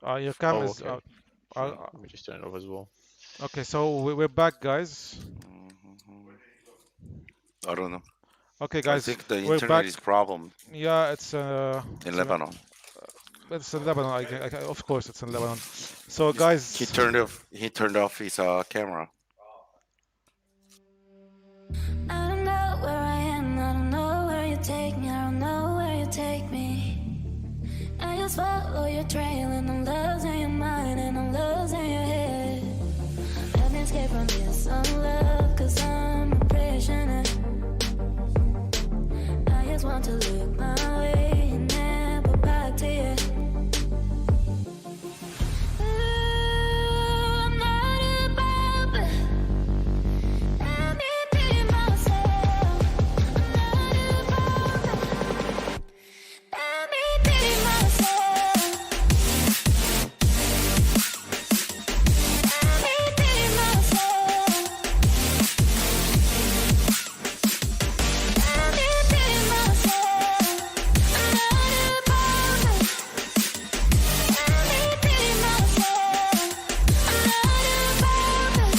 Your cam Oh, is okay. uh, Let me just turn it off as well. okay. So we're back, guys. Mhm. I don't know. Okay, I guys, think the we're internet back. is problem Yeah, in Lebanon. it's in Lebanon. Of course, it's in Lebanon. So, He guys, turned off. He turned off his camera. I don't know where I am, I don't know where you take me, I don't know where you take me. I just follow your trail and I'm losing your mind and I'm losing your head. Let me escape from this love, cause I'm a prisoner. I just want to look my way and never back to you. Ooh, I'm not a bad. Let me be myself. I'm not a bad. Let me be myself. Let me be myself. Let me be myself. I'm not a bad. Let me be myself. I'm not a bad.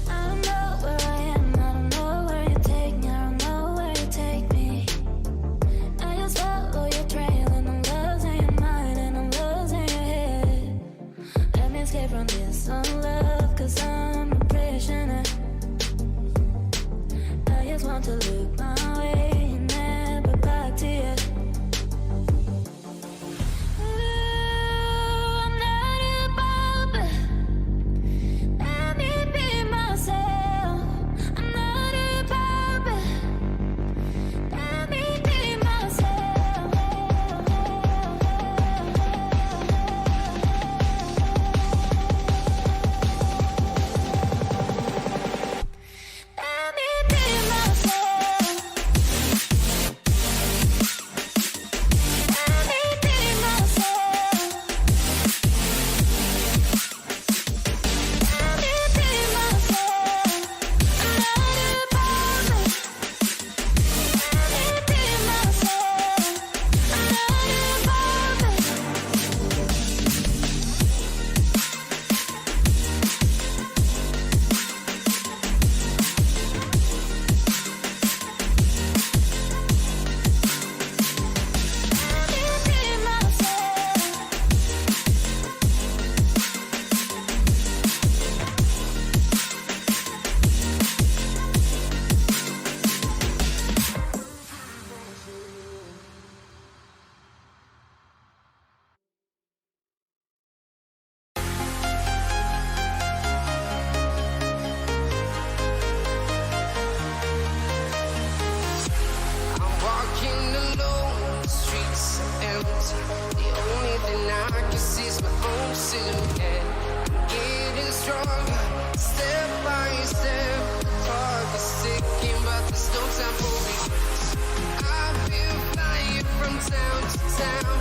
I don't know where I am, I don't know where you take me, I don't know where you take me. I just follow your trail and I'm losing your mind and I'm losing your head. Let me escape from this love, cause I'm a prisoner. I just want to look my way and never back to you. Ooh, I'm not a bad. Let me be myself. I'm not a puppet. Let me be myself. Let me be myself. Let me be myself. Let me be myself. I'm not a puppet. Let me be myself. I'm not a puppet. Let me be myself. I'm walking alone, the streets are empty. The only thing I can see is my own silhouette. I'm getting stronger, step by step. Clock is ticking, but there's no time for regrets. I've been flying from town to town.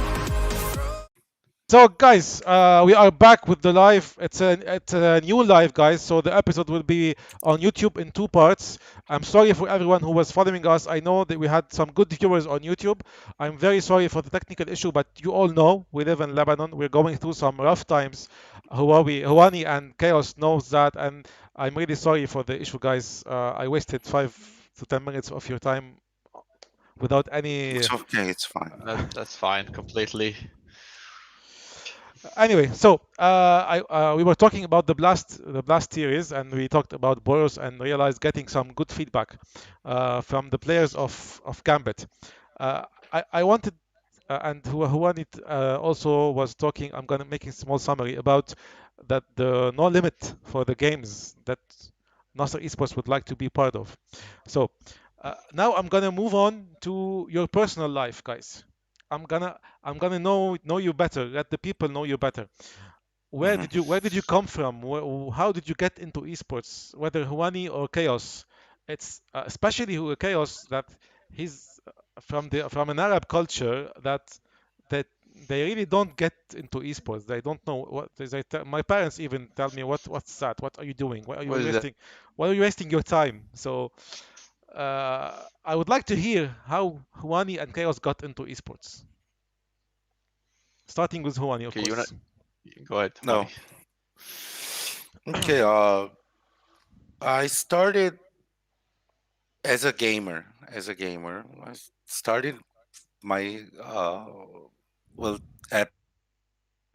so guys, we are back with the live. It's a new live, guys. So the episode will be on YouTube in two parts. I'm sorry for everyone who was following us. I know that we had some good viewers on YouTube. I'm very sorry for the technical issue, but you all know we live in Lebanon. We're going through some rough times. Huani and Chaos knows that, and I'm really sorry for the issue, guys. I wasted 5 to 10 minutes of your time without any. It's okay. It's fine. That's fine, completely. Anyway, so we were talking about the blast series, and we talked about Boros and realized getting some good feedback from the players of Gambit. I wanted, and Juanit also was talking. I'm gonna make a small summary about that the no limit for the games that NASR Esports would like to be part of. So now I'm gonna move on to your personal life, guys. I'm gonna know you better. Let the people know you better. Hmm. Where did you come from? How did you get into esports? Whether Huani or Chaos, it's especially Chaos that he's from an Arab culture that they really don't get into esports. They don't know what my parents even tell me what's that? What are you doing? Why are you What is that? wasting? Why are you wasting your time? So I would like to hear how Huani and Chaos got into esports. Starting with Huani, of Okay, you wanna course. go ahead, No. Wani. Okay. I started as a gamer. I started my well, at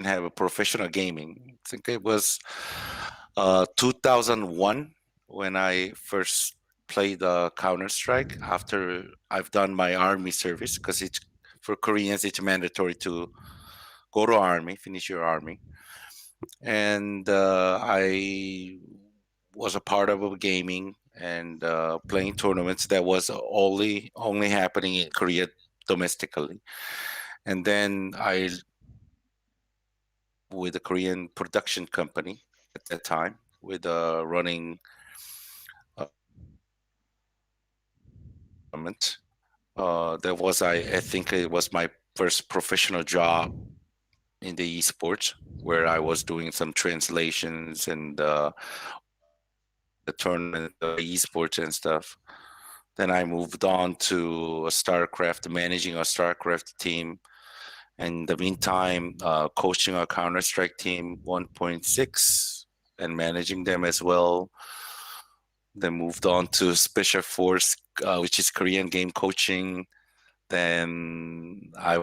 have a professional gaming. I think it was 2001 when I first played Counter Strike after I've done my army service, because it's for Koreans it's mandatory to go to army, finish your army, and I was a part of a gaming and playing tournaments that was only happening in Korea domestically, and then I with a Korean production company at that time with running tournaments. That was I think it was my first professional job in the esports, where I was doing some translations and the tournament, esports and stuff. Then I moved on to a StarCraft, managing a StarCraft team. And in the meantime, coaching a Counter Strike team 1.6 and managing them as well. Then moved on to Special Force, which is Korean game coaching. Then I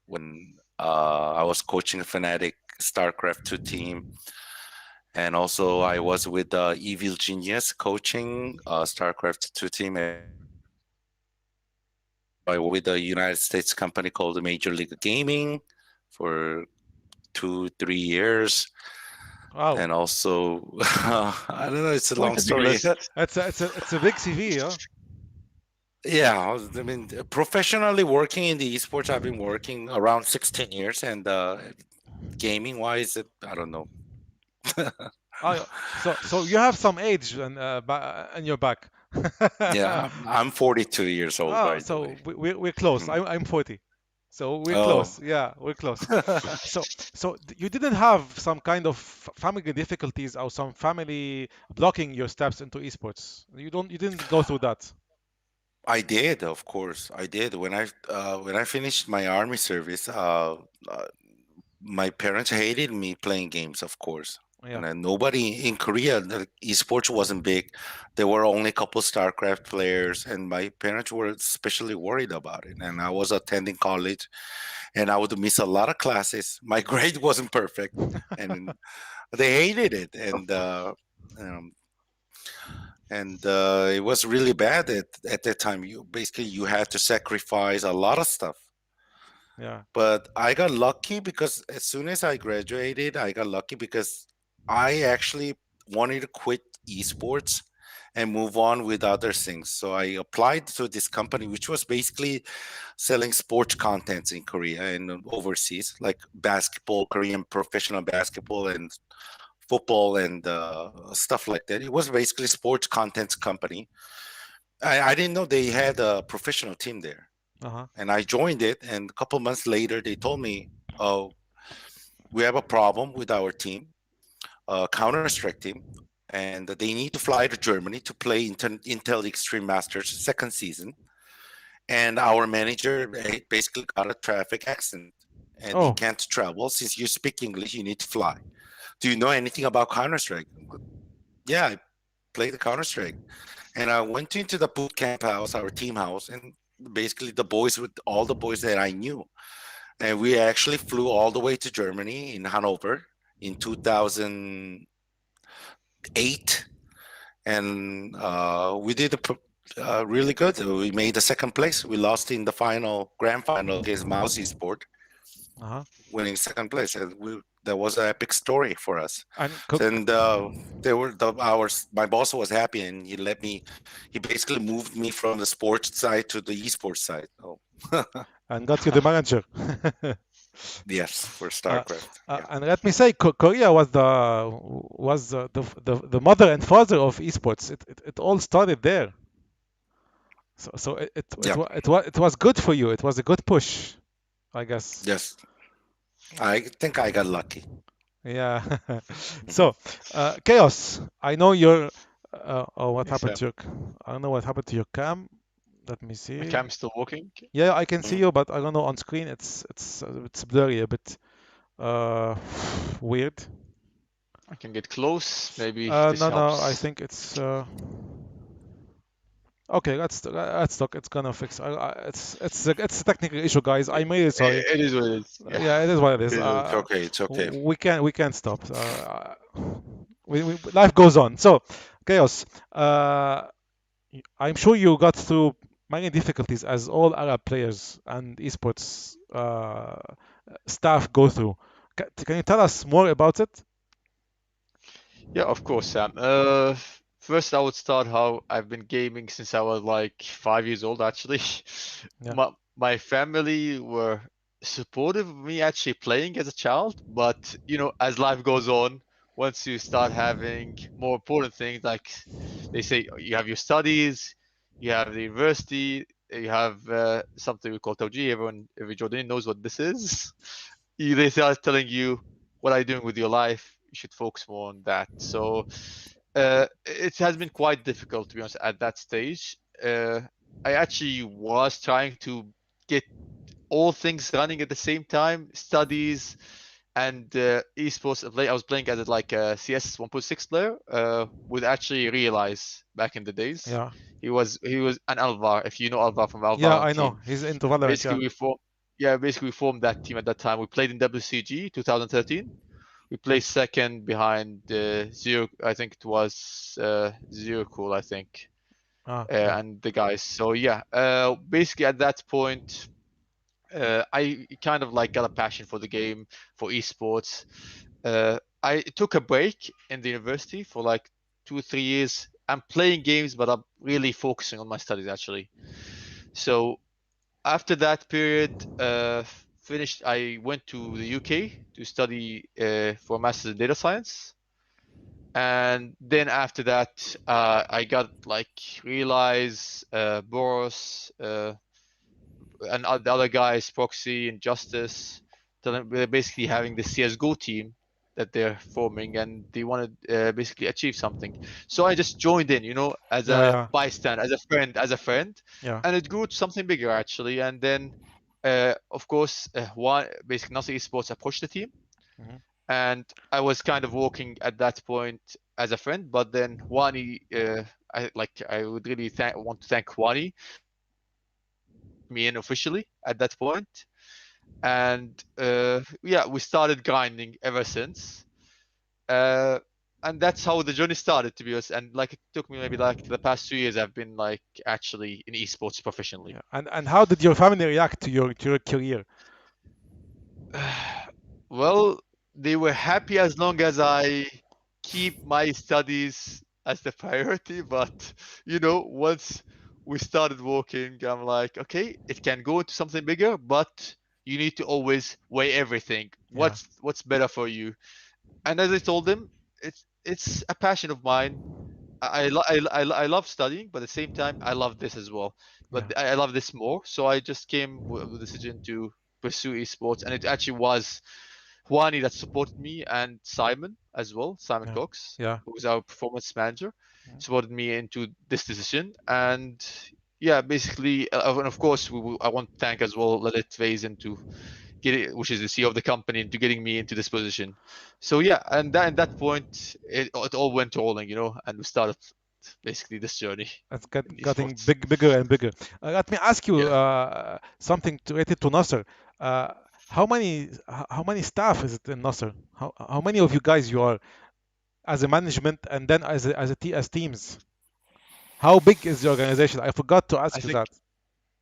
was coaching a Fnatic StarCraft 2 team. And also I was with Evil Genius coaching StarCraft 2 team. I was with a United States company called Major League Gaming for 2-3 years. Wow. And also, I don't know, it's a Quite long a big story. list. It's a big CV, yeah. Yeah, I mean, professionally working in the esports, I've been working around 16 years, and gaming wise, I don't know. Oh, so you have some age in your back. Yeah, I'm 42 years old, Oh, by the so way. we're close. Mhm. I'm 40. So we're Oh, close. Yeah, we're close. You didn't have some kind of family difficulties or some family blocking your steps into esports. You didn't go through that. I did, of course, I did. When I finished my army service, uh, my parents hated me playing games, of course. Yeah. And then nobody in Korea, the esports wasn't big. There were only a couple StarCraft players, and my parents were especially worried about it. And I was attending college, and I would miss a lot of classes. My grade wasn't perfect, and they hated it. Um, and it was really bad at that time. You had to sacrifice a lot of stuff. Yeah. But I got lucky because as soon as I graduated, I got lucky because I actually wanted to quit esports and move on with other things. So I applied to this company, which was basically selling sports contents in Korea and overseas, like basketball, Korean professional basketball and football and stuff like that. It was basically sports contents company. I didn't know they had a professional team there. Uh-huh. And I joined it, and a couple months later, they told me, "Oh, we have a problem with our team, Counter Strike team, and they need to fly to Germany to play Intel Extreme Masters second season. And our manager basically got a traffic accident, and he Oh. can't travel. Since you speak English, you need to fly. Do you know anything about Counter Strike?" Yeah, I played the Counter Strike, and I went into the boot camp house, our team house, and basically the boys with all the boys that I knew. And we actually flew all the way to Germany in Hanover in 2008, and we did really good. We made the second place. We lost in the grand final against Mouse Esport, Uh-huh. winning second place. And that was an epic story for us. And And my boss was happy, and he basically moved me from the sports side to the esports side. Oh, and got you the manager. yes, for Uh, StarCraft. Yeah. and let me say, Korea was the mother and father of esports. It all started there. So Yeah. it was good for you. It was a good push. I guess. Yes, I think I got lucky. Yeah. Mhm. So, Chaos, I know you're. Oh, what Yes, happened Sam. to your? I don't know what happened to your cam. Let me My see. cam's still working. Yeah, I can see Mhm. you, but I don't know on screen. It's blurry a bit. Uh, weird. I can get close. Maybe this No, I helps. think it's. Okay, let's talk. It's gonna fix. It's a technical issue, guys. I'm really sorry. It is what it is. Yeah, Yeah, it is what it it is. is what it It's is. okay. It's okay. We can't stop. Life goes on. So, Chaos. I'm sure you got through many difficulties as all Arab players and esports staff go through. Can you tell us more about it? Yeah, of course, Sam. First I would start how I've been gaming since I was like 5 years old, actually. Yeah, My family were supportive of me actually playing as a child, but as life goes on, once you start having more important things, like they say, you have your studies, you have the university, you have something we call Tawji. Every Jordanian knows what this is. They start telling you, what are you doing with your life? You should focus more on that. So it has been quite difficult, to be honest, at that stage. I actually was trying to get all things running at the same time, studies and esports. I was playing as like a CS 1.6 player with actually Realize back in the days. yeah, He was an Alvar, if you know Alvar from yeah. Alvar I team. know he's into Valorant. Basically Yeah. we formed yeah, basically we formed that team at that time. We played in WCG 2013. We placed second behind Zero. I think it was Zero Cool, I think, Yeah, and the guys. So yeah, basically at that point, I kind of like got a passion for the game, for esports. I took a break in the university for like 2 or 3 years. I'm playing games, but I'm really focusing on my studies actually. So after that period finished, I went to the UK to study for a master's in data science. And then after that, I got like Realize, Boros, and the other guys, Proxy and Justice. They're basically having the CS:GO team that they're forming, and they want to basically achieve something. So I just joined in, as yeah, a yeah, bystander, as a friend, yeah. and it grew to something bigger actually. And then, of course, one basically NASR Esports approached the team, Mhm. and I was kind of working at that point as a friend. But then Wani, I would really want to thank Wani because he brought me in officially at that point, and yeah, we started grinding ever since. Uh, and that's how the journey started, to be honest. And like it took me maybe like the past 2 years, I've been like actually in esports professionally. Yeah. And how did your family react to your career? Well, they were happy as long as I keep my studies as the priority. But once we started working, I'm like, okay, it can go into something bigger, but you need to always weigh everything. Yeah, What's better for you? And as I told them, it's a passion of mine. I love studying, but at the same time, I love this as well. But yeah, I love this more. So I just came with the decision to pursue esports, and it actually was Juani that supported me, and Simon as well, Simon yeah, Cox, yeah. who was our performance manager, Mhm. supported me into this decision. And yeah, basically, and of course, I want to thank as well Lalit Vase into getting, which is the CEO of the company, into getting me into this position. So yeah, and at that point, it all went rolling, and we started basically this journey It's in getting esports. bigger and bigger. Let me ask you Yeah. something related to Nasser. Uh, how many staff is it in Nasser? How many of you guys you are as a management and then as teams? How big is the organization? I forgot to I ask you think that.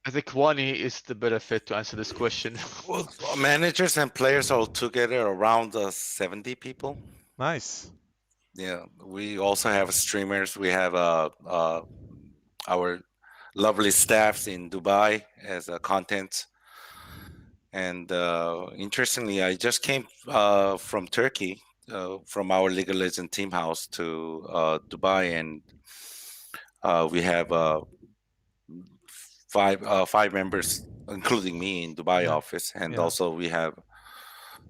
I think Wani is the better fit to answer this question. Well, managers and players all together around 70 people. Nice. Yeah, we also have streamers. We have our lovely staffs in Dubai as content. And interestingly, I just came from Turkey, from our League of Legends team house to Dubai, and we have five members including me in Dubai Yeah, office, and yeah, also we have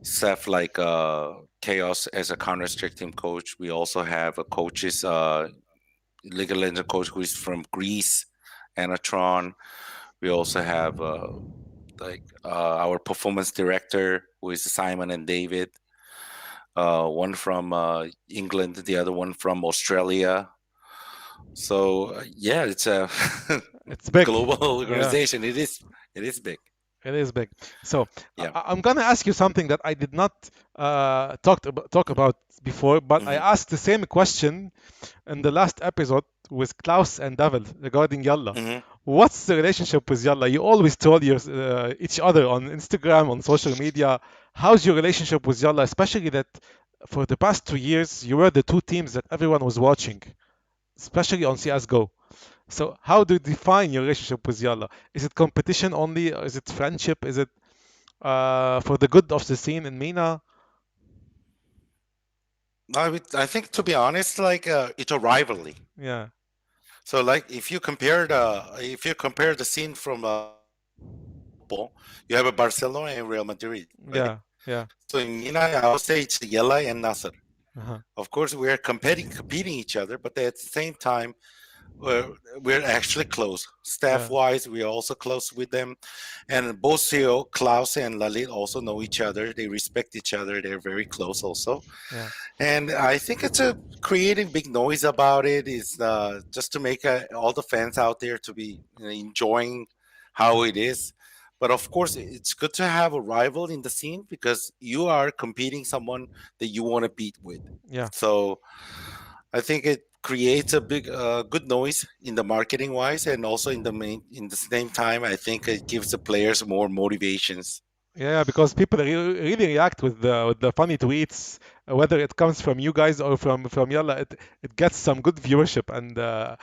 Seth like Chaos as a Counter Strike team coach. We also have a coaches League of Legends coach who is from Greece, Anatron. We also have our performance director who is Simon and David. One from England, the other one from Australia. So yeah, it's a it's big. global Yeah. organization. It is big. It is big. So Yeah. I'm gonna ask you something that I did not talk about before, but I Hmm. asked the same question in the last episode with Klaus and Devil regarding Yalla. Hmm. What's the relationship with Yalla? You always told each other on Instagram, on social media. How's your relationship with Yalla? Especially that for the past 2 years, you were the two teams that everyone was watching, especially on CSGO. So how do you define your relationship with Yalla? Is it competition only? Or is it friendship? Is it for the good of the scene in MENA? I think to be honest, like it's a rivalry. Yeah, So like if you compare the scene from football, you have a Barcelona and Real Madrid, right? yeah, yeah. So in MENA, I would say it's Yella and Nasser. Uh-huh. Of course, we are competing each other, but at the same time, we're, we're actually close. Staff Yeah, wise, we are also close with them. And both CEO, Klaus and Lalit also know each other. They respect each other. They're very close also. yeah, And I think it's a creating big noise about it is just to make all the fans out there to be enjoying how it is. But of course, it's good to have a rival in the scene because you are competing someone that you want to beat with. yeah. So I think it creates a big, good noise in the marketing wise, and also in the same time, I think it gives the players more motivations. Yeah, because people really react with the funny tweets, whether it comes from you guys or from Yalla, it gets some good viewership, and uh,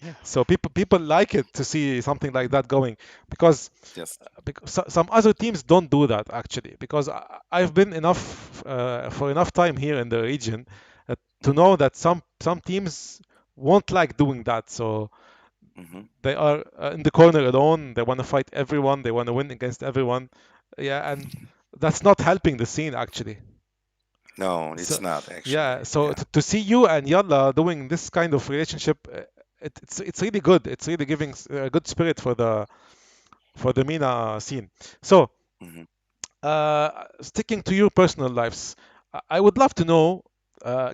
Yeah. so people like it to see something like that going, because Yes. some other teams don't do that actually. Because I've been enough for enough time here in the region to Hmm. know that some teams won't like doing that, so Hmm. they are in the corner alone. They want to fight everyone. They want to win against everyone. Yeah, and that's not helping the scene actually. No, So it's not actually. yeah, so Yeah. to see you and Yalla doing this kind of relationship, it's really good. It's really giving a good spirit for the MENA scene. So Hmm. sticking to your personal lives, I would love to know,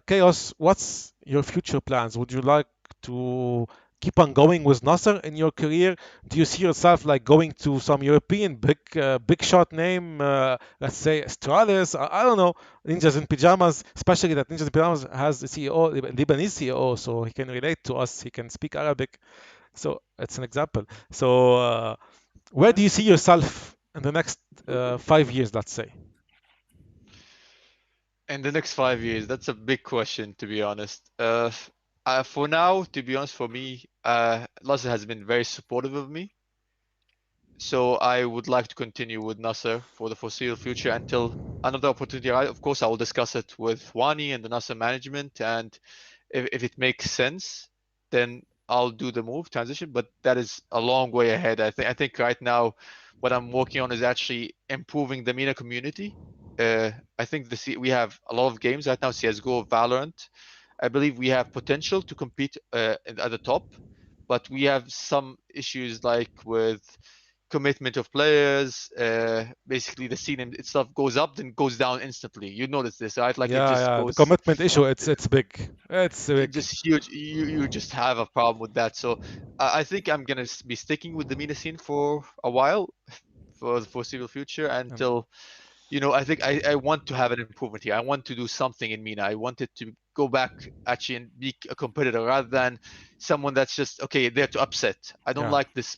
Chaos, what's your future plans? Would you like to keep on going with Nasser in your career? Do you see yourself like going to some European big shot name, let's say Astralis? I don't know, Ninjas in Pajamas, especially that Ninjas in Pajamas has a CEO, Lebanese CEO, so he can relate to us. He can speak Arabic. So it's an example. So where do Yeah. you see yourself in the next 5 years, let's say? In the next 5 years, that's a big question, to be honest. For now, to be honest, for me, Nasser has been very supportive of me. So I would like to continue with Nasser for the foreseeable future until another opportunity. Of course, I will discuss it with Wani and the Nasser management, and if it makes sense, then I'll do the move transition. But that is a long way ahead. I think right now, what I'm working on is actually improving the MENA community. I think we have a lot of games right now: CS:GO, Valorant. I believe we have potential to compete at the top, but we have some issues like with commitment of players. Basically, the scene itself goes up, then goes down instantly. You notice this, right? Like it Yeah, just yeah, the goes commitment issue, it's big. It's big. just huge. You just have a problem with that. So I think I'm gonna be sticking with the MENA scene for a while, for the foreseeable future And until I think I want to have an improvement here. I want to do something in MENA. I want it to go back actually and be a competitor rather than someone that's just okay there to upset. I don't yeah, like this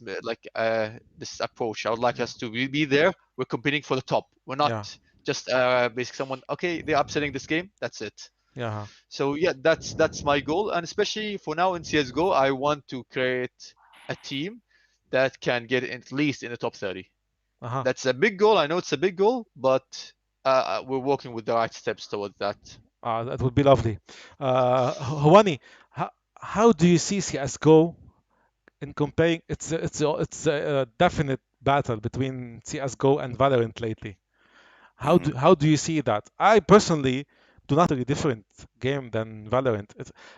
this approach. I would like us to be there. We're competing for the top. We're not yeah, just basically someone okay they're upsetting this game. That's it. yeah, So yeah, that's my goal, and especially for now in CS:GO, I want to create a team that can get at least in the top 30. uh-huh. That's a big goal. I know it's a big goal, but we're working with the right steps towards that. That would be lovely. Hawani, how do you see CS:GO in comparing? It's a definite battle between CS:GO and Valorant lately. Hmm. How do you see that? I personally do not really different game than Valorant.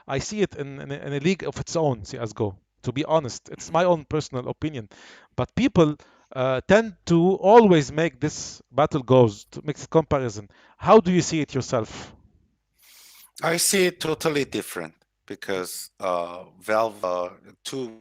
I see it in a league of its own, CS:GO. To be honest, it's my own personal opinion, but people tend to always make this battle goes to make this comparison. How do you see it yourself? I see it totally different because Valve, two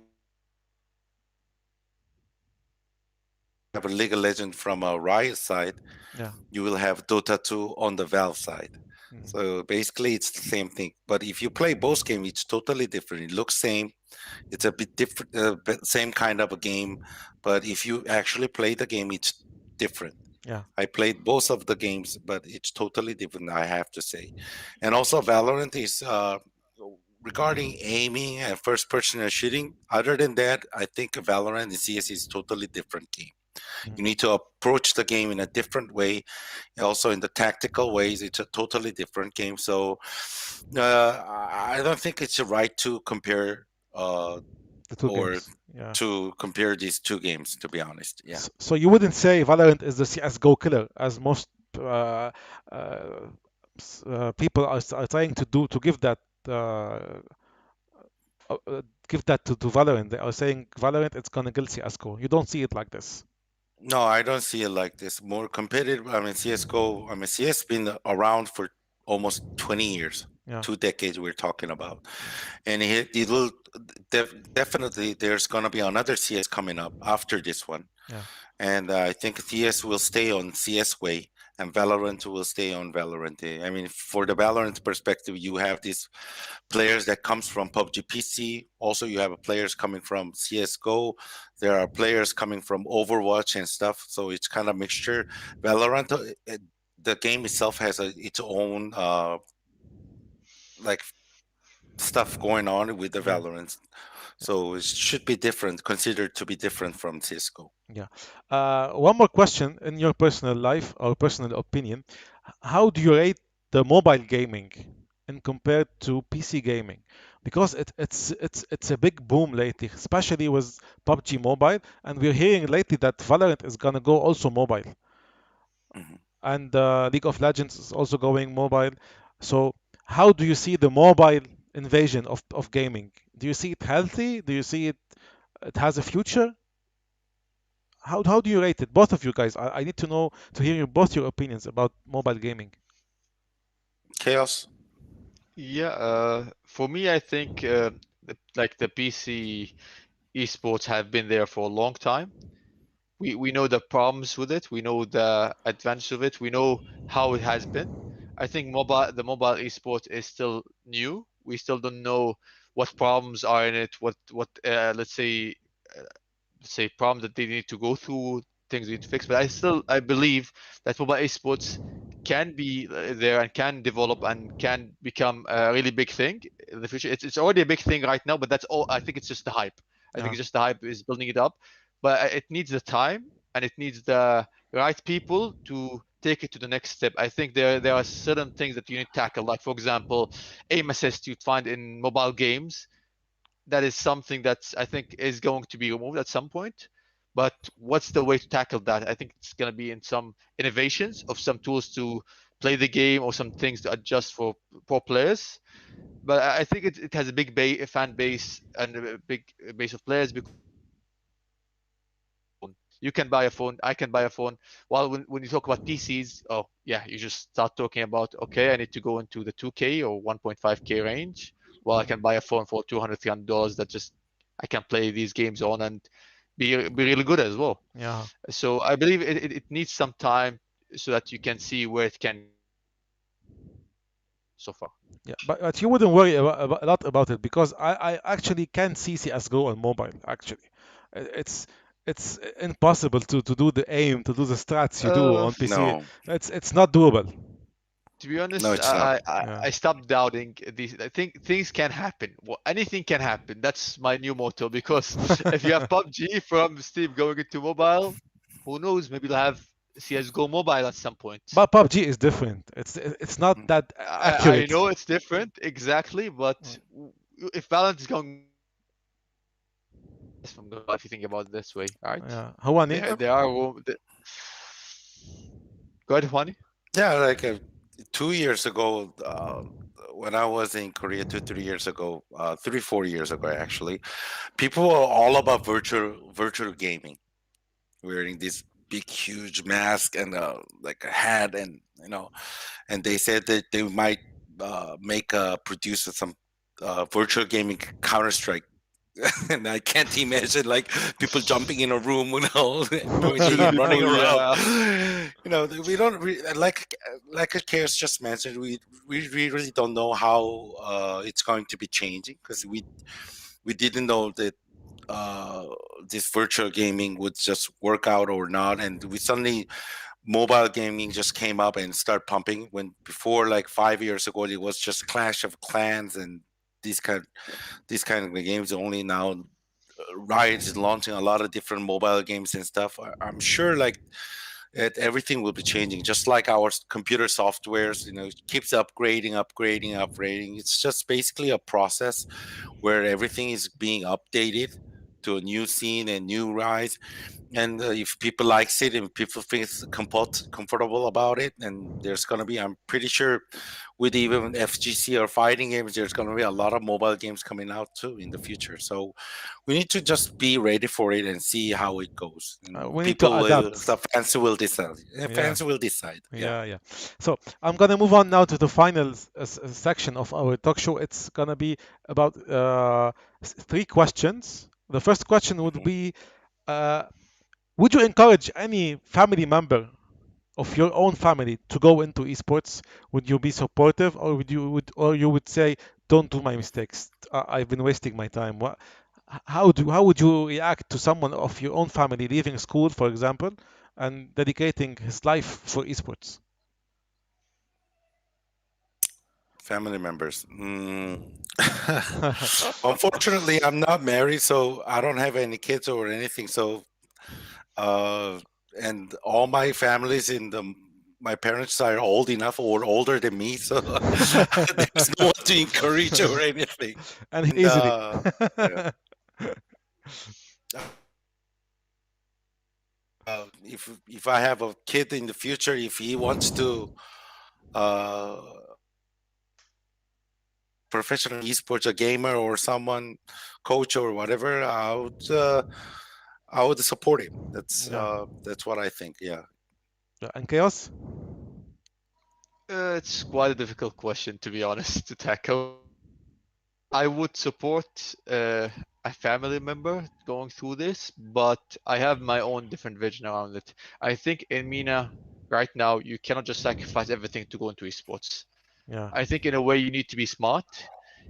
have a League of Legends from a Riot side, Yeah. you will have Dota 2 on the Valve side. Mm. So basically, it's the same thing. But if you play both games, it's totally different. It looks same. It's a bit different, same kind of a game. But if you actually play the game, it's different. Yeah. I played both of the games, but it's totally different, I have to say. And also, Valorant is regarding aiming and first person shooting. Other than that, I think Valorant and CS is totally different game. Mm. You need to approach the game in a different way. Also, in the tactical ways, it's a totally different game. So, I don't think it's right to compare The two or games. Yeah. to compare these two games. To be honest, yeah. So you wouldn't say Valorant is the CS:GO killer, as most uh, uh, people are trying to do to uh, give that to Valorant. They are saying Valorant it's gonna kill CS:GO. You don't see it like this. No, I don't see it like this. More competitive. I mean, CS:GO. I mean, CS been around for almost 20 years, Yeah. 2 decades. We're talking about, and it will definitely. There's gonna be another CS coming up after this one, Yeah. and I think CS will stay on CS way, and Valorant will stay on Valorant. I mean, for the Valorant perspective, you have these players that comes from PUBG PC. Also, you have players coming from CS:GO. There are players coming from Overwatch and stuff. So it's kind of mixture. Valorant, the game itself has its own like stuff going on with the Yeah. Valorant. So it should be different, considered to be different from CS:GO. Yeah. One more question in your personal life or personal opinion, how do you rate the mobile gaming in compared to PC gaming? Because it's a big boom lately, especially with PUBG Mobile, and we're hearing lately that Valorant is gonna go also mobile, Mhm. and League of Legends is also going mobile. So how do you see the mobile invasion of gaming? Do you see it healthy? Do you see it has a future? How do you rate it? Both of you guys. I need to know to hear both your opinions about mobile gaming. Chaos. Yeah, for me, I think like the PC esports have been there for a long time. We know the problems with it. We know the advantage of it. We know how it has been. I think the mobile esports is still new. We still don't know what problems are in it. What let's say problems that they need to go through, things they need to fix. But I believe that mobile esports can be there and can develop and can become a really big thing in the future. It's already a big thing right now, but that's all. I think it's just the hype. I think Yeah, it's just the hype is building it up, but it needs the time and it needs the right people to take it to the next step. I think there are certain things that you need to tackle, like for example, aim assist you'd find in mobile games. That is something that I think is going to be removed at some point. But what's the way to tackle that? I think it's going to be in some innovations of some tools to play the game or some things to adjust for pro players. But I think it has a big fan base and a big base of players because you can buy a phone, I can buy a phone. While when you talk about PCs, oh yeah, you just start talking about, okay, I need to go into the 2K or 1.5K range. Well, I can buy a phone for $200, $300 that just I can play these games on and be really good as well. yeah, So I believe it needs some time so that you can see where it can so far. yeah. But you wouldn't worry a lot about it because I actually can see CS:GO on mobile. Actually, it's it's impossible to do the aim to do the strats you do Uh, on PC. No, It's not doable. to be no, honest, it's not. Yeah. I stopped doubting these. I think things can happen. Well, anything can happen. That's my new motto because if you have PUBG from Steam going into mobile, who knows? Maybe you'll have CS:GO mobile at some point. But PUBG is different. It's not Mm. that I accurate. know it's different, exactly, but if Valorant is going from God if you think about it this way, right? Yeah. Hawani? Yeah, There are go ahead, Juani. yeah. Like 2 years ago, when I was in Korea 3 years ago, 4 years ago actually, people were all about virtual gaming, wearing this big huge mask and like a hat, and and they said that they might make produce some virtual gaming Counter Strike. And I can't imagine like people jumping in a room, doing Virtually running full, around. yeah. We don't like Chaos just mentioned. We really don't know how it's going to be changing, because we didn't know that uh, this virtual gaming would just work out or not, and we suddenly mobile gaming just came up and start pumping, when before, like 5 years ago, it was just Clash of Clans and these kind of games. Only now Riot is launching a lot of different mobile games and stuff. I'm sure like everything will be changing, just like our computer softwares, keeps upgrading. It's just basically a process where everything is being updated to a new scene and new rise. And if people likes it and people feel comfortable about it, and there's going to be, I'm pretty sure, with even FGC or fighting games, there's going to be a lot of mobile games coming out too in the future. So we need to just be ready for it and see how it goes. We need to People will, adapt. the fans will decide. Yeah. Fans will decide. Yeah. Yeah. So I'm gonna move on now to the final section of our talk show. It's gonna be about three questions. The first question would Mhm. be, uh, would you encourage any family member of your own family to go into esports? Would you be supportive, or or you would say, don't do my mistakes? I've been wasting my time. How would you react to someone of your own family leaving school, for example, and dedicating his life for esports? Family members. Unfortunately, I'm not married, so I don't have any kids or anything. So, uh, and all my families in the my parents are old enough or older than me, so there's no one to encourage or anything. And And easily. yeah, if I have a kid in the future, if he wants to uh, professional esports, a gamer or someone, coach or whatever, I would support him. Yeah. That's what I think. Yeah. And chaos? It's quite a difficult question, to be honest, to tackle. I would support a family member going through this, but I have my own different vision around it. I think in MENA right now, you cannot just sacrifice everything to go into esports. Yeah. I think in a way you need to be smart.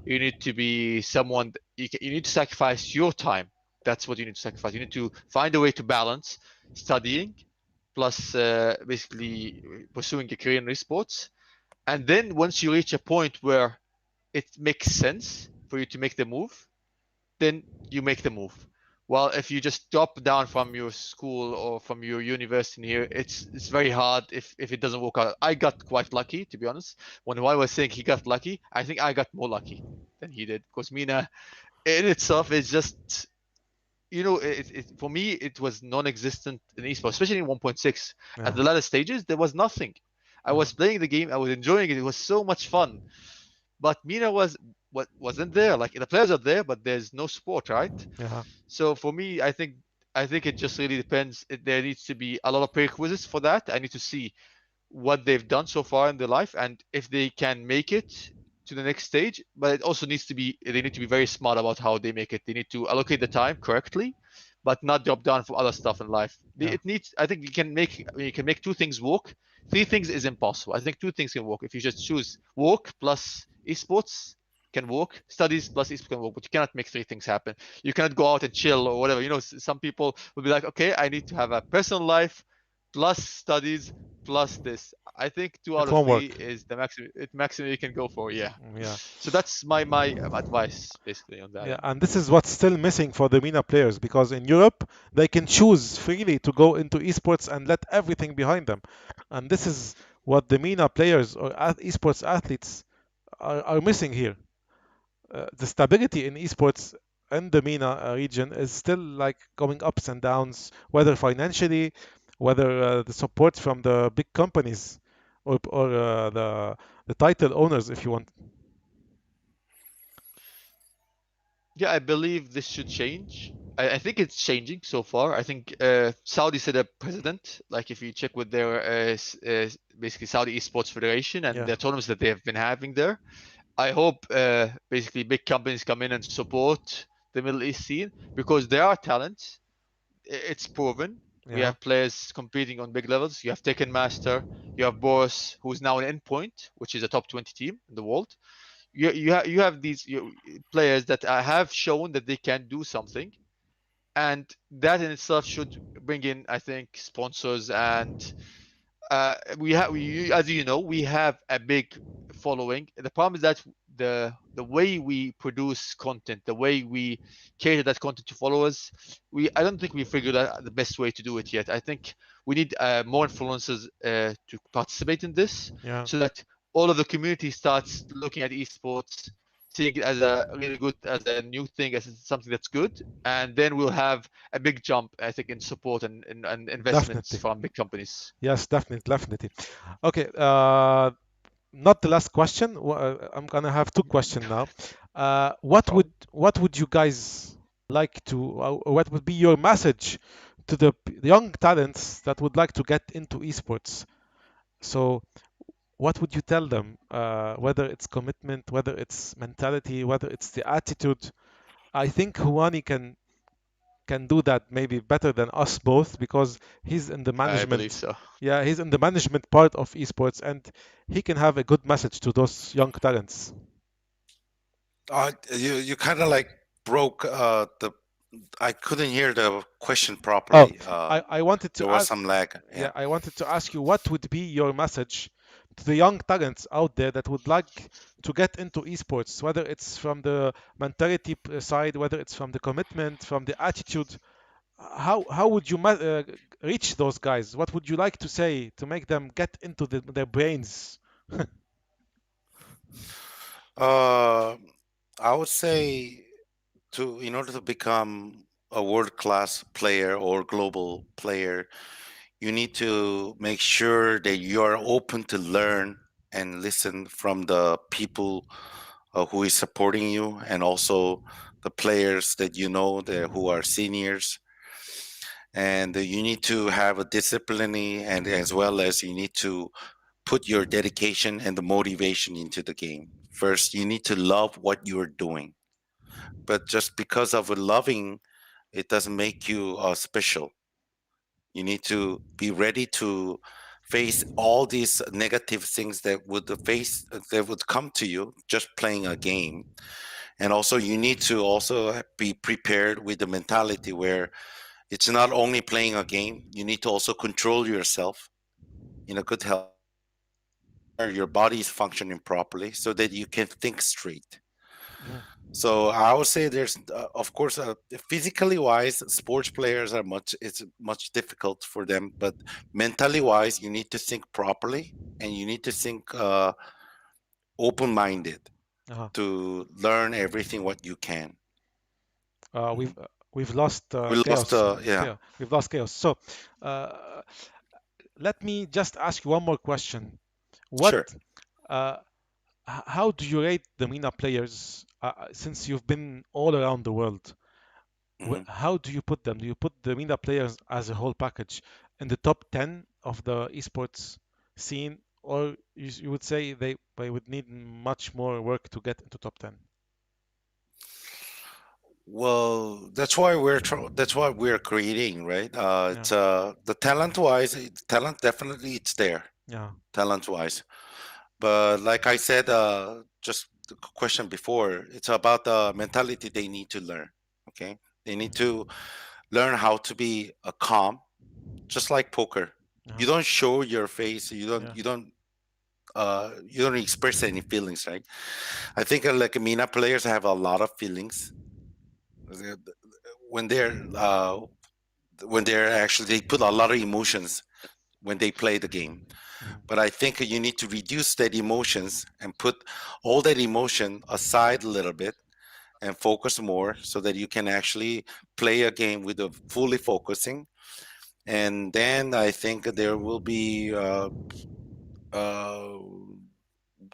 You need to be someone. You need to sacrifice your time. That's what you need to sacrifice. You need to find a way to balance studying, plus basically pursuing a career in esports. And then once you reach a point where it makes sense for you to make the move, then you make the move. Well, if you just drop down from your school or from your university here, it's very hard if it doesn't work out. I got quite lucky, to be honest. When I was saying he got lucky, I think I got more lucky than he did, because Mina in itself is just, for me it was non-existent in esports, especially in 1.6. Yeah. At the latter stages, there was nothing. I was playing the game, I was enjoying it. It was so much fun. But Mina wasn't there. Like the players are there, but there's no support, right? Yeah. So for me, I think it just really depends. There needs to be a lot of prerequisites for that. I need to see what they've done so far in their life and if they can make it to the next stage. But it also needs to be, they need to be very smart about how they make it. They need to allocate the time correctly, but not drop down from other stuff in life. Yeah. It needs, I think you can make two things work. Three things is impossible. I think two things can work. If you just choose work plus esports can work, studies plus esports can work, but you cannot make three things happen. You cannot go out and chill or whatever. Some people will be like, okay, I need to have a personal life plus studies plus this. I think two out It of won't three work. is the maximum you can go for. Yeah. Yeah. So that's my advice basically on that Yeah, end. and this is what's still missing for the MENA players, because in Europe they can choose freely to go into esports and let everything behind them. And this is what the MENA players or esports athletes are missing here. The stability in esports in the MENA region is still like going ups and downs, whether financially, whether the support from the big companies, or the title owners, if you want. Yeah, I believe this should change. I think it's changing so far. I think Saudi set a precedent. Like if you check with their basically Saudi Esports Federation and Yeah, the tournaments that they have been having there, I hope basically big companies come in and support the Middle East scene because there are talents. It's proven. We yeah, have players competing on big levels. You have Tekken Master. You have Boris, who's now an Endpoint, which is a top 20 team in the world. You have these players that have shown that they can do something, and that in itself should bring in, I think, sponsors and as you know, we have a big following. The problem is that the way we produce content, the way we cater that content to followers, I don't think we figured out the best way to do it yet. I think we need more influencers to participate in this, yeah. so that all of the community starts looking at esports, seeing it as a really good, as a new thing, as something that's good, and then we'll have a big jump, I think, in support and investments Definitely. from big companies. Yes, definitely, definitely. Okay, not the last question. I'm gonna have two questions now. No What would problem. what would you guys like to, or what would be your message to the young talents that would like to get into esports? So, what would you tell them? Whether it's commitment, whether it's mentality, whether it's the attitude. I think Huani can do that maybe better than us both because he's in the I believe management. so. Yeah, he's in the management part of esports, and he can have a good message to those young talents. You kind of like broke the. I couldn't hear the question Oh, properly. I wanted to There was ask. some lag. Yeah, Yeah. I wanted to ask you what would be your message to the young talents out there that would like to get into esports, whether it's from the mentality side, whether it's from the commitment, from the attitude. How would you reach those guys? What would you like to say to make them get into their brains? Uh, I would say in order to become a world-class player or global player, you need to make sure that you are open to learn and listen from the people who is supporting you, and also the players that you know that who are seniors. And you need to have a discipline, and as well as you need to put your dedication and the motivation into the game. First, you need to love what you're doing, but just because of loving, it doesn't make you special. You need to be ready to face all these negative things that would come to you just playing a game. And also you need to also be prepared with the mentality where it's not only playing a game, you need to also control yourself in a good health, make sure your body is functioning properly so that you can think straight. Mhm. So I would say there's, of course, physically wise, sports players are it's much difficult for them, but mentally wise, you need to think properly and you need to think open minded Uh-huh. to learn everything what you can. Uh, Mhm. we've uh, we've lost We lost, chaos. yeah, Chaos. We've lost chaos. So, uh, let me just ask you one more question. What, sure. uh, how do you rate the MENA players since you've been all around the world? Hmm. How do you put them? Do you put the MENA players as a whole package in the top 10 of the esports scene, or you would say they would need much more work to get into top 10? Well, that's why we're creating, right? Yeah, It's the talent wise, talent definitely it's there, yeah, talent wise. But like I said, just the question before, it's about the mentality they need to learn. Okay, they need to learn how to be a calm, just like poker. uh-huh, You don't show your face. yeah, You don't express any feelings, right? I think like Mina players have a lot of feelings. They- when they're actually they put a lot of emotions when they play the game. mhm, But I think you need to reduce that emotions and put all that emotion aside a little bit and focus more so that you can actually play a game with a fully focusing. And then I think there will be uh,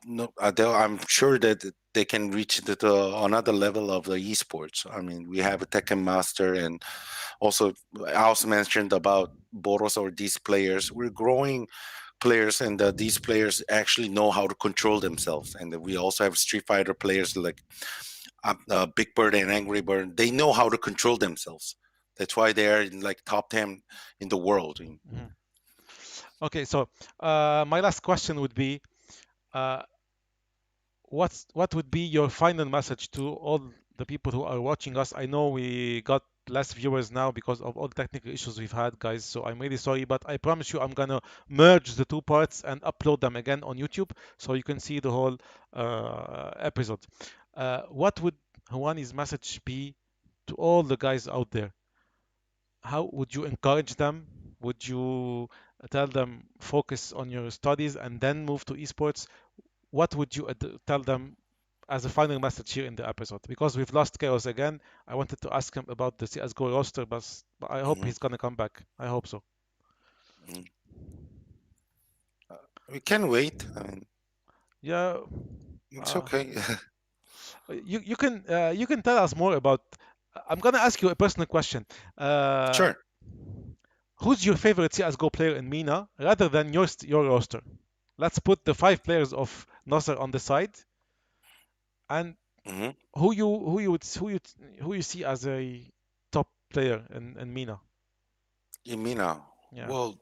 no, I'm sure that they can reach another level of the esports. I mean, we have a Tekken Master, and also I also mentioned about Boros or these players. We're growing players, and these players actually know how to control themselves. And we also have Street Fighter players like Big Bird and Angry Bird. They know how to control themselves. That's why they are in like top 10 in the world. Mhm. Okay, so my last question would be, uh, what would be your final message to all the people who are watching us? I know we got less viewers now because of all the technical issues we've had, guys. So I'm really sorry, but I promise you, I'm gonna merge the two parts and upload them again on YouTube so you can see the whole episode. What would Hawani's message be to all the guys out there? How would you encourage them? Would you tell them focus on your studies and then move to esports? What would you tell them as a final message here in the episode? Because we've lost Chaos again. I wanted to ask him about the CSGO roster, but I hope Mhm, he's gonna come back. I hope so. mhm. We can wait. I mean, Yeah, it's uh, okay. you can tell us more about. I'm gonna ask you a personal question. Uh, Sure. who's your favorite CS:GO player in MENA, rather than your roster? Let's put the five players of NASR on the side, and Hmm. who you see as a top player in MENA. Yamina. Yeah, Well,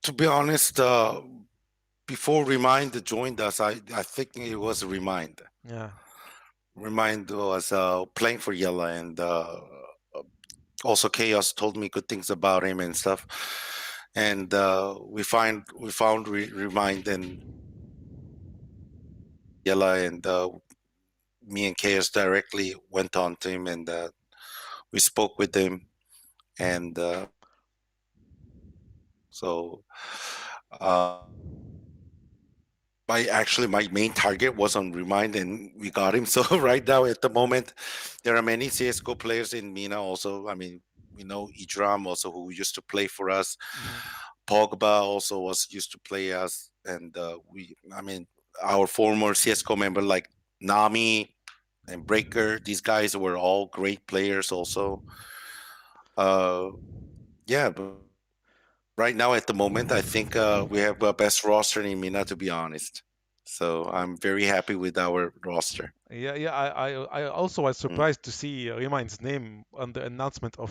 to be honest, before Remind joined us, I think it was Remind. yeah. Remind was playing for Yella, and also Chaos told me good things about him and stuff. And we found Remind and Yella, and me and Chaos directly went on to him, and we spoke with him, and so. My main target was on Remind, and we got him. So right now, at the Yeah. moment, there are many CS:GO players in MENA. Also, I mean, we know Idram also, who used to play for us. Mhm. Pogba also was used to play us, and I mean, our former CS:GO member like Nami and Breaker. These guys were all great players. Also, uh, yeah. But right now, at the moment, I think we have the best roster in MENA, to be honest. So I'm very happy with our roster. Yeah, yeah. I also was Mm, surprised to see Remind's name on the announcement of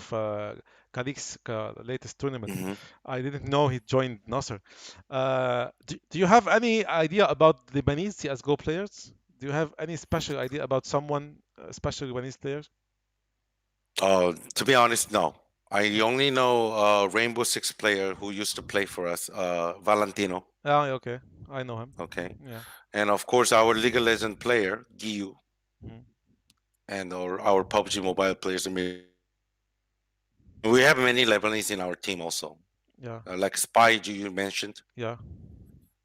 Cadix's latest tournament. mhm. I didn't know he joined Nasser. Do you have any idea about Lebanese CS:GO players? Do you have any special idea about someone, special Lebanese players? To be honest, no. I No. only know Rainbow Six player who used to play for us, Valentino. Ah, okay. I know him. Okay, Yeah. and of course our League of Legends player Giyu, Mhm. and our PUBG Mobile players. I mean, we have many Lebanese in our team also, Yeah. like Spy you mentioned. Yeah.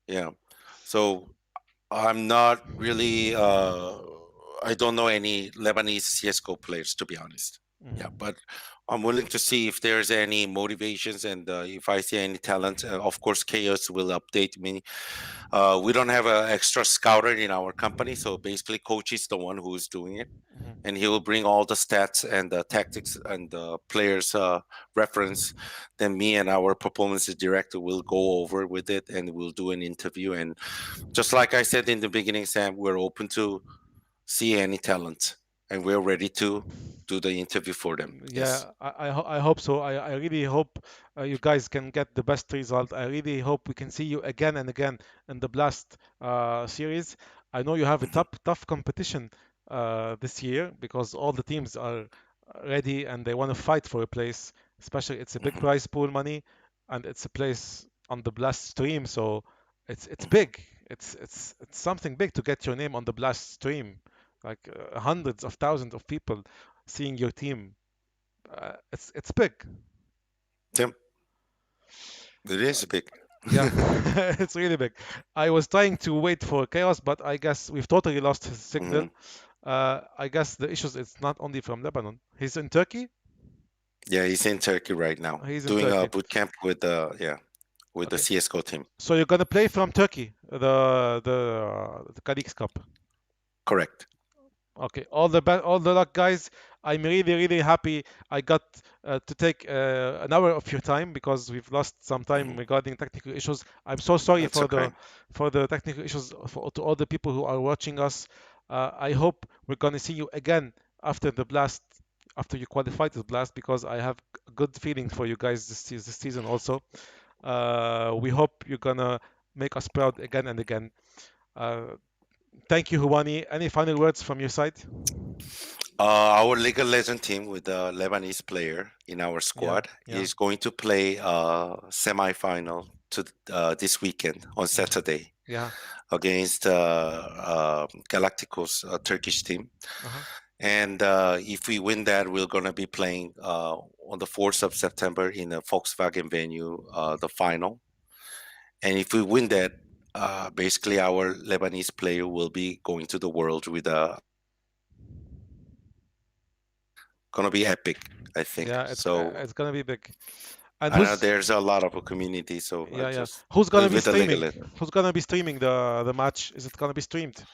Yeah, so I'm not really. I don't know any Lebanese CS:GO players, to be honest. Yeah, Mhm. but I'm willing to see if there's any motivations, and if I see any talent. Of course, Chaos will update me. We don't have an extra scouter in our company, so basically, coach is the one who is doing it, Mhm. and he will bring all the stats and the tactics and the players' reference. Then me and our performance director will go over with it, and we'll do an interview. And just like I said in the beginning, Sam, we're open to see any talent, and we're ready to do the interview for them. Yes. Yeah, I hope so. I really hope you guys can get the best result. I really hope we can see you again and again in the Blast series. I know you have a Hmm. tough competition this year because all the teams are ready and they want to fight for a place. Especially, it's a big Hmm. prize pool money, and it's a place on the Blast stream, so it's Hmm. big. It's something big to get your name on the Blast stream, like hundreds of thousands of people seeing your team. It's big. Tim, it is big. Yeah, it's really big. I was trying to wait for Chaos, but I guess we've totally lost his Hmm. signal. I guess the issues it's not only from Lebanon. He's in Turkey. Yeah, he's in Turkey right now, He's in doing a Turkey. boot camp with the with the Okay. CS:GO team. So you're gonna play from Turkey, the Cadix Cup. Correct. Okay, all the luck, guys. I'm really, really happy I got to take an hour of your time because we've lost some time Hmm. regarding technical issues. I'm so sorry That's okay. for the technical issues to all the people who are watching us. I hope we're gonna see you again after the blast, after you qualified the blast, because I have a good feeling for you guys this season also. We hope you're gonna make us proud again and again. Uh, Thank you, Huwani. Any final words from your side? Our League of Legends team with the Lebanese player in our Yeah, squad yeah. is going to play semi-final to this weekend on Mm. Saturday Yeah. against Galacticos Turkish team. Uh-huh. And if we win that, we're going to be playing on the 4th of September in a Volkswagen venue, the final. And if we win that, basically our Lebanese player will be going to the world with a gonna be epic, I think. Yeah, So it's gonna be big. And I know who's there's a lot of a community, so I yeah, yeah. just Who's gonna be with the streaming? legal. Who's gonna be streaming the match? Is it gonna be streamed?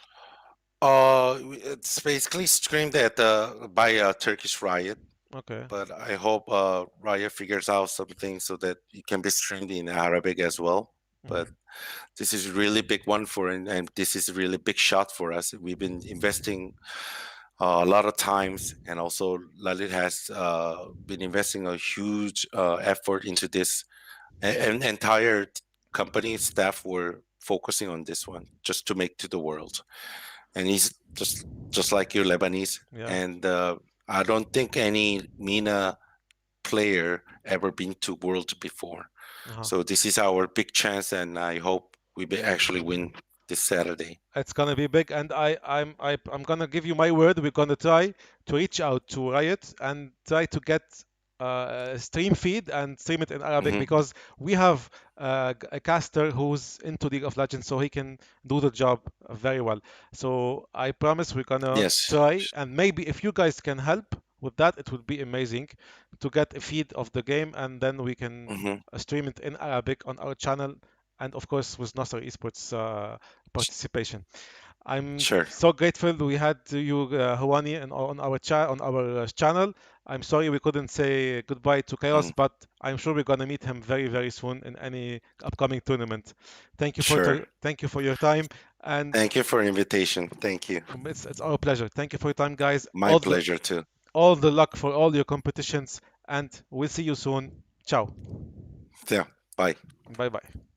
It's basically streamed at by Turkish Riot, Okay. but I hope Riot figures out something so that it can be streamed in Arabic as well. But Mhm. this is a really big one and this is a really big shot for us. We've been investing a lot of times, and also Lalit has been investing a huge effort into this. And entire company staff were focusing on this one just to make to the world. And he's just like you, Lebanese. Yeah. And I don't think any MENA player ever been to world before. Uh-huh. So this is our big chance, and I hope we actually win this Saturday. It's gonna be big, and I'm gonna give you my word. We're gonna try to reach out to Riot and try to get a stream feed and stream it in Arabic Hmm. because we have a caster who's into League of Legends, so he can do the job very well. So I promise we're gonna Yes. try, and maybe if you guys can help with that, it would be amazing to get a feed of the game, and then we can Hmm. stream it in Arabic on our channel, and of course with NASR Esports participation. I'm Sure. so grateful we had you, Hawani, and on our chat on our channel. I'm sorry we couldn't say goodbye to Chaos, Mm. but I'm sure we're gonna meet him very, very soon in any upcoming tournament. Sure. Thank you for your time, and Thank you for the invitation. Thank you. it's our pleasure. Thank you for your time, guys. My pleasure too. All the luck for all your competitions, and we'll see you soon. Ciao. Yeah. Bye. Bye bye.